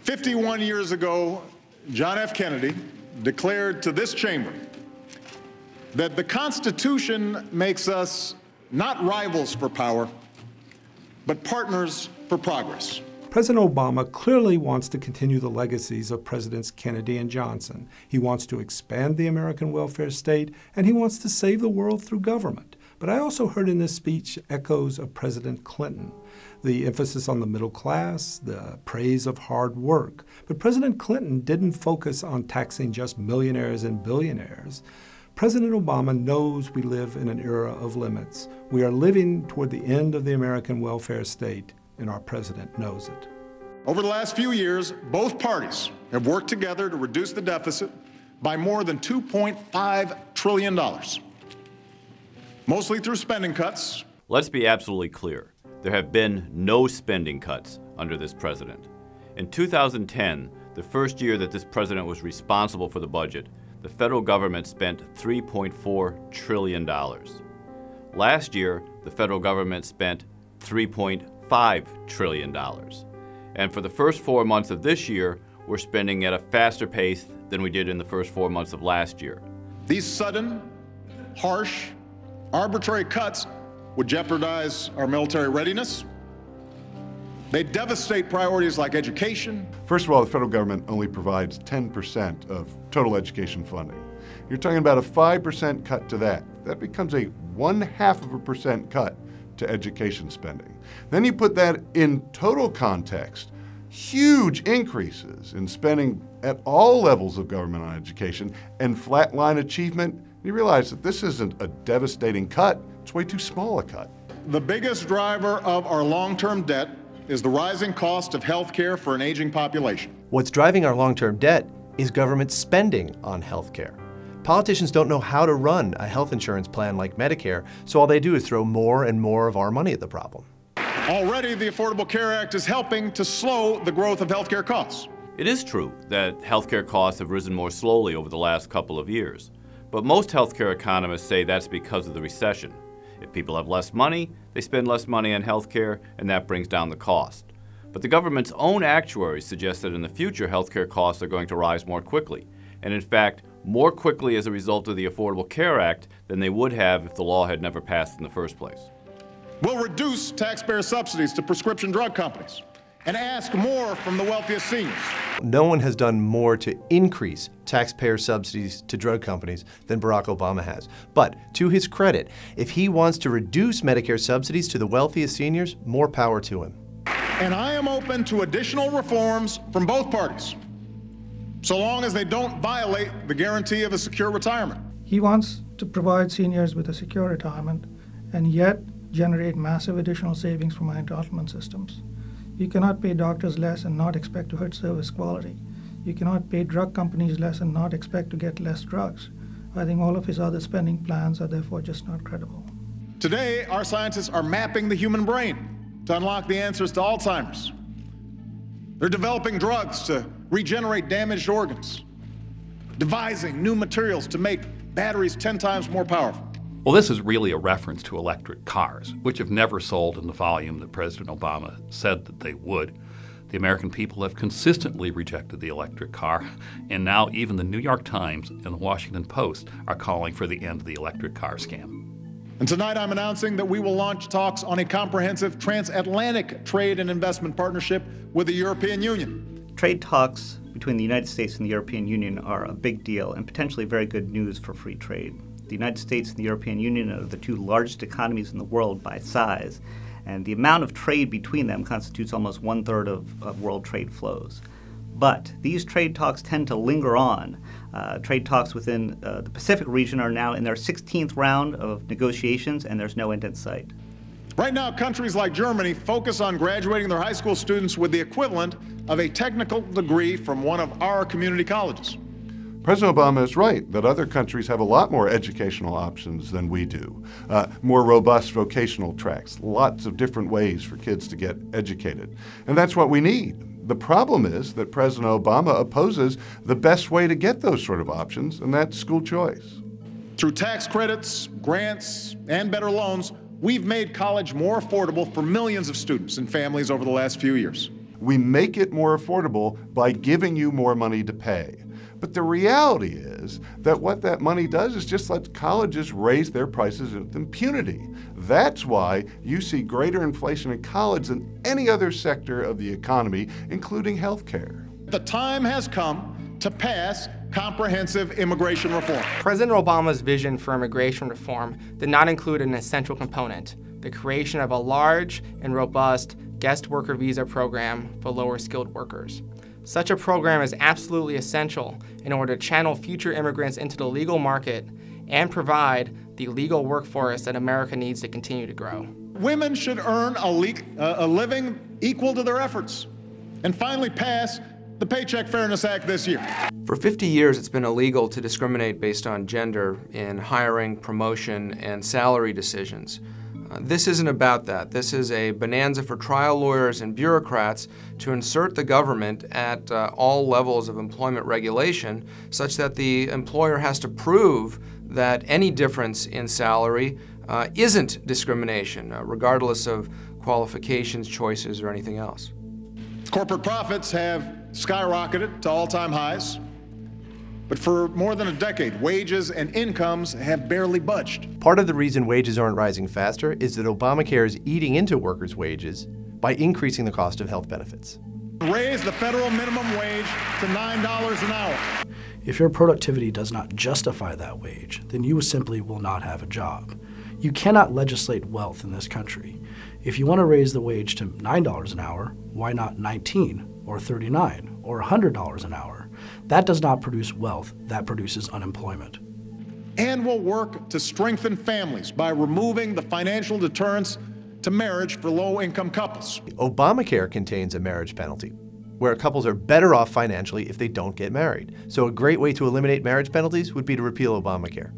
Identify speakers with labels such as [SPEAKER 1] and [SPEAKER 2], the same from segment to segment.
[SPEAKER 1] 51 years ago, John F. Kennedy declared to this chamber that the Constitution makes us not rivals for power, but partners for progress.
[SPEAKER 2] President Obama clearly wants to continue the legacies of Presidents Kennedy and Johnson. He wants to expand the American welfare state, and he wants to save the world through government. But I also heard in this speech echoes of President Clinton, the emphasis on the middle class, the praise of hard work. But President Clinton didn't focus on taxing just millionaires and billionaires. President Obama knows we live in an era of limits. We are living toward the end of the American welfare state, and our president knows it.
[SPEAKER 1] Over the last few years, both parties have worked together to reduce the deficit by more than $2.5 trillion, mostly through spending cuts.
[SPEAKER 3] Let's be absolutely clear. There have been no spending cuts under this president. In 2010, the first year that this president was responsible for the budget, the federal government spent $3.4 trillion. Last year, the federal government spent $3.5 trillion. And for the first 4 months of this year, we're spending at a faster pace than we did in the first 4 months of last year.
[SPEAKER 1] These sudden, harsh, arbitrary cuts would jeopardize our military readiness. They devastate priorities like education.
[SPEAKER 4] First of all, the federal government only provides 10% of total education funding. You're talking about a 5% cut to that. That becomes a 0.5% cut to education spending. Then you put that in total context, huge increases in spending at all levels of government on education and flatline achievement. You realize that this isn't a devastating cut, it's way too small a cut.
[SPEAKER 1] The biggest driver of our long-term debt is the rising cost of health care for an aging population.
[SPEAKER 5] What's driving our long-term debt is government spending on health care. Politicians don't know how to run a health insurance plan like Medicare, so all they do is throw more and more of our money at the problem.
[SPEAKER 1] Already, the Affordable Care Act is helping to slow the growth of health care costs.
[SPEAKER 3] It is true that healthcare costs have risen more slowly over the last couple of years, but most healthcare economists say that's because of the recession. If people have less money, they spend less money on healthcare, and that brings down the cost. But the government's own actuaries suggest that in the future, healthcare costs are going to rise more quickly, and in fact, more quickly as a result of the Affordable Care Act than they would have if the law had never passed in the first place.
[SPEAKER 1] We'll reduce taxpayer subsidies to prescription drug companies and ask more from the wealthiest seniors.
[SPEAKER 5] No one has done more to increase taxpayer subsidies to drug companies than Barack Obama has. But to his credit, if he wants to reduce Medicare subsidies to the wealthiest seniors, more power to him.
[SPEAKER 1] And I am open to additional reforms from both parties, so long as they don't violate the guarantee of a secure retirement.
[SPEAKER 6] He wants to provide seniors with a secure retirement and yet generate massive additional savings from our entitlement systems. You cannot pay doctors less and not expect to hurt service quality. You cannot pay drug companies less and not expect to get less drugs. I think all of his other spending plans are therefore just not credible.
[SPEAKER 1] Today, our scientists are mapping the human brain to unlock the answers to Alzheimer's. They're developing drugs to regenerate damaged organs, devising new materials to make batteries 10 times more powerful.
[SPEAKER 7] Well, this is really a reference to electric cars, which have never sold in the volume that President Obama said that they would. The American people have consistently rejected the electric car, and now even the New York Times and the Washington Post are calling for the end of the electric car scam.
[SPEAKER 1] And tonight I'm announcing that we will launch talks on a comprehensive transatlantic trade and investment partnership with the European Union.
[SPEAKER 8] Trade talks between the United States and the European Union are a big deal and potentially very good news for free trade. The United States and the European Union are the two largest economies in the world by size, and the amount of trade between them constitutes almost 1/3 of world trade flows. But these trade talks tend to linger on. Trade talks within the Pacific region are now in their 16th round of negotiations, and there's no end in sight.
[SPEAKER 1] Right now, countries like Germany focus on graduating their high school students with the equivalent of a technical degree from one of our community colleges.
[SPEAKER 4] President Obama is right that other countries have a lot more educational options than we do. More robust vocational tracks, lots of different ways for kids to get educated. And that's what we need. The problem is that President Obama opposes the best way to get those sort of options, and that's school choice.
[SPEAKER 1] Through tax credits, grants, and better loans, we've made college more affordable for millions of students and families over the last few years.
[SPEAKER 4] we make it more affordable by giving you more money to pay. But the reality is that what that money does is just let colleges raise their prices with impunity. That's why you see greater inflation in college than any other sector of the economy, including healthcare.
[SPEAKER 1] The time has come to pass comprehensive immigration reform.
[SPEAKER 9] President Obama's vision for immigration reform did not include an essential component, the creation of a large and robust guest worker visa program for lower skilled workers. Such a program is absolutely essential in order to channel future immigrants into the legal market and provide the legal workforce that America needs to continue to grow.
[SPEAKER 1] Women should earn a living equal to their efforts. And finally pass the Paycheck Fairness Act this year.
[SPEAKER 10] For 50 years, it's been illegal to discriminate based on gender in hiring, promotion, and salary decisions. This isn't about that. This is a bonanza for trial lawyers and bureaucrats to insert the government at all levels of employment regulation such that the employer has to prove that any difference in salary isn't discrimination, regardless of qualifications, choices, or anything else.
[SPEAKER 1] Corporate profits have skyrocketed to all-time highs. But for more than a decade, wages and incomes have barely budged.
[SPEAKER 5] Part of the reason wages aren't rising faster is that Obamacare is eating into workers' wages by increasing the cost of health benefits.
[SPEAKER 1] Raise the federal minimum wage to $9 an hour.
[SPEAKER 11] If your productivity does not justify that wage, then you simply will not have a job. You cannot legislate wealth in this country. If you want to raise the wage to $9 an hour, why not $19 or $39 or $100 an hour? That does not produce wealth, that produces unemployment.
[SPEAKER 1] And we'll work to strengthen families by removing the financial deterrents to marriage for low-income couples.
[SPEAKER 5] Obamacare contains a marriage penalty, where couples are better off financially if they don't get married. So a great way to eliminate marriage penalties would be to repeal Obamacare.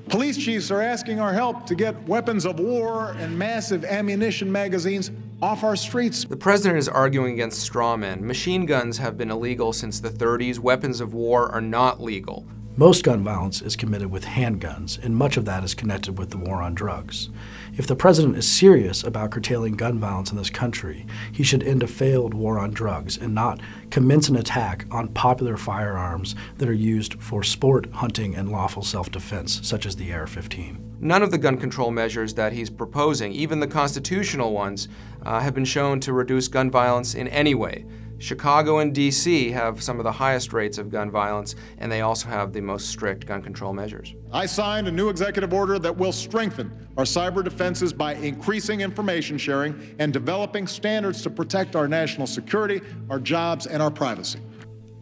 [SPEAKER 1] Police chiefs are asking our help to get weapons of war and massive ammunition magazines off our streets.
[SPEAKER 10] The president is arguing against straw men. Machine guns have been illegal since the 30s. Weapons of war are not legal.
[SPEAKER 11] Most gun violence is committed with handguns, and much of that is connected with the war on drugs. If the president is serious about curtailing gun violence in this country, he should end a failed war on drugs and not commence an attack on popular firearms that are used for sport, hunting, and lawful self-defense, such as the AR-15.
[SPEAKER 10] None of the gun control measures that he's proposing, even the constitutional ones, have been shown to reduce gun violence in any way. Chicago and D.C. have some of the highest rates of gun violence, and they also have the most strict gun control measures.
[SPEAKER 1] I signed a new executive order that will strengthen our cyber defenses by increasing information sharing and developing standards to protect our national security, our jobs, and our privacy.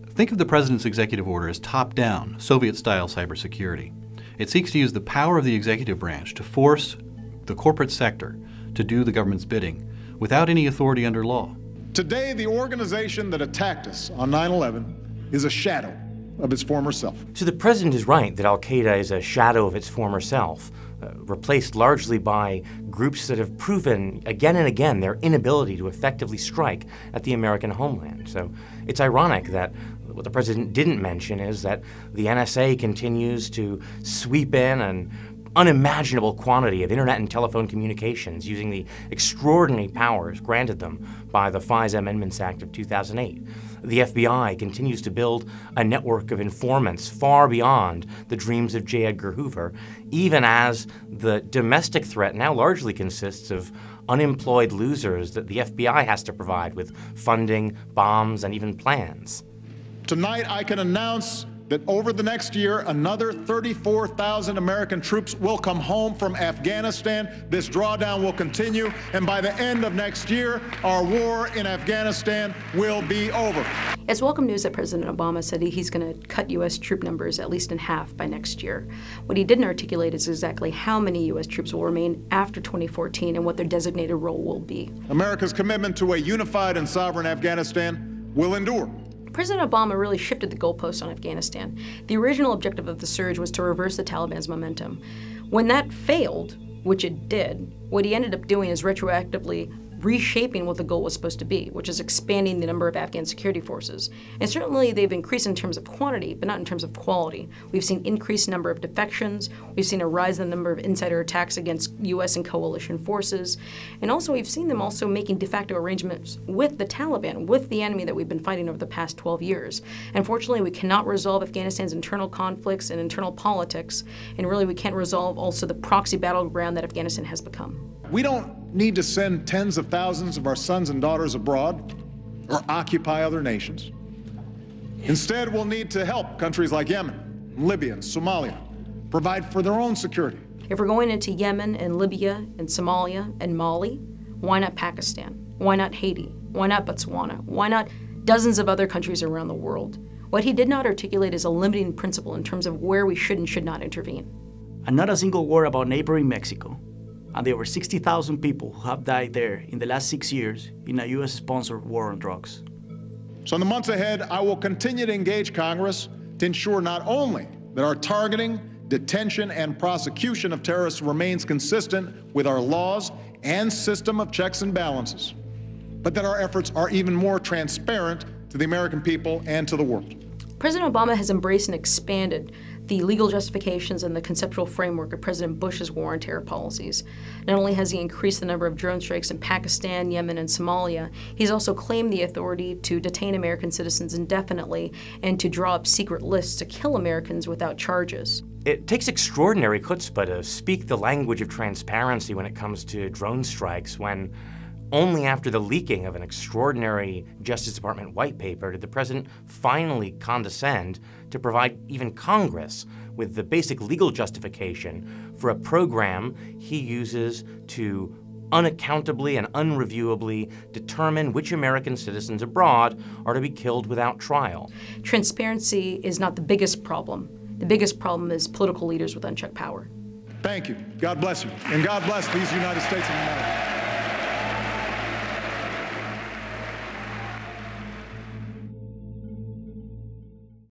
[SPEAKER 7] Think of the president's executive order as top-down, Soviet-style cybersecurity. It seeks to use the power of the executive branch to force the corporate sector to do the government's bidding without any authority under law.
[SPEAKER 1] Today, the organization that attacked us on 9/11 is a shadow of its former self.
[SPEAKER 12] So the president is right that al-Qaeda is a shadow of its former self, replaced largely by groups that have proven again and again their inability to effectively strike at the American homeland. So it's ironic that what the president didn't mention is that the NSA continues to sweep in an unimaginable quantity of internet and telephone communications using the extraordinary powers granted them by the FISA Amendments Act of 2008. The FBI continues to build a network of informants far beyond the dreams of J. Edgar Hoover, even as the domestic threat now largely consists of unemployed losers that the FBI has to provide with funding, bombs, and even plans.
[SPEAKER 1] Tonight, I can announce that over the next year, another 34,000 American troops will come home from Afghanistan. This drawdown will continue, and by the end of next year, our war in Afghanistan will be over.
[SPEAKER 13] It's welcome news that President Obama said he's going to cut U.S. troop numbers at least in half by next year. What he didn't articulate is exactly how many U.S. troops will remain after 2014 and what their designated role will be.
[SPEAKER 1] America's commitment to a unified and sovereign Afghanistan will endure.
[SPEAKER 13] President Obama really shifted the goalposts on Afghanistan. The original objective of the surge was to reverse the Taliban's momentum. When that failed, which it did, what he ended up doing is retroactively reshaping what the goal was supposed to be, which is expanding the number of Afghan security forces. And certainly they've increased in terms of quantity, but not in terms of quality. We've seen increased number of defections, we've seen a rise in the number of insider attacks against U.S. and coalition forces, and also we've seen them also making de facto arrangements with the Taliban, with the enemy that we've been fighting over the past 12 years. Unfortunately, we cannot resolve Afghanistan's internal conflicts and internal politics, and really we can't resolve also the proxy battleground that Afghanistan has become.
[SPEAKER 1] We don't need to send tens of thousands of our sons and daughters abroad or occupy other nations. Instead, we'll need to help countries like Yemen, Libya, and Somalia provide for their own security.
[SPEAKER 13] If we're going into Yemen and Libya and Somalia and Mali, why not Pakistan? Why not Haiti? Why not Botswana? Why not dozens of other countries around the world? What he did not articulate is a limiting principle in terms of where we should and should not intervene.
[SPEAKER 14] And not a single word about neighboring Mexico and the over 60,000 people who have died there in the last 6 years in a U.S.-sponsored war on drugs.
[SPEAKER 1] So in the months ahead, I will continue to engage Congress to ensure not only that our targeting, detention, and prosecution of terrorists remains consistent with our laws and system of checks and balances, but that our efforts are even more transparent to the American people and to the world.
[SPEAKER 13] President Obama has embraced and expanded the legal justifications and the conceptual framework of President Bush's war on terror policies. Not only has he increased the number of drone strikes in Pakistan, Yemen, and Somalia, he's also claimed the authority to detain American citizens indefinitely and to draw up secret lists to kill Americans without charges.
[SPEAKER 12] It takes extraordinary chutzpah to speak the language of transparency when it comes to drone strikes, when only after the leaking of an extraordinary Justice Department white paper did the president finally condescend to provide even Congress with the basic legal justification for a program he uses to unaccountably and unreviewably determine which American citizens abroad are to be killed without trial.
[SPEAKER 13] Transparency is not the biggest problem. The biggest problem is political leaders with unchecked power.
[SPEAKER 1] Thank you. God bless you. And God bless these United States of America.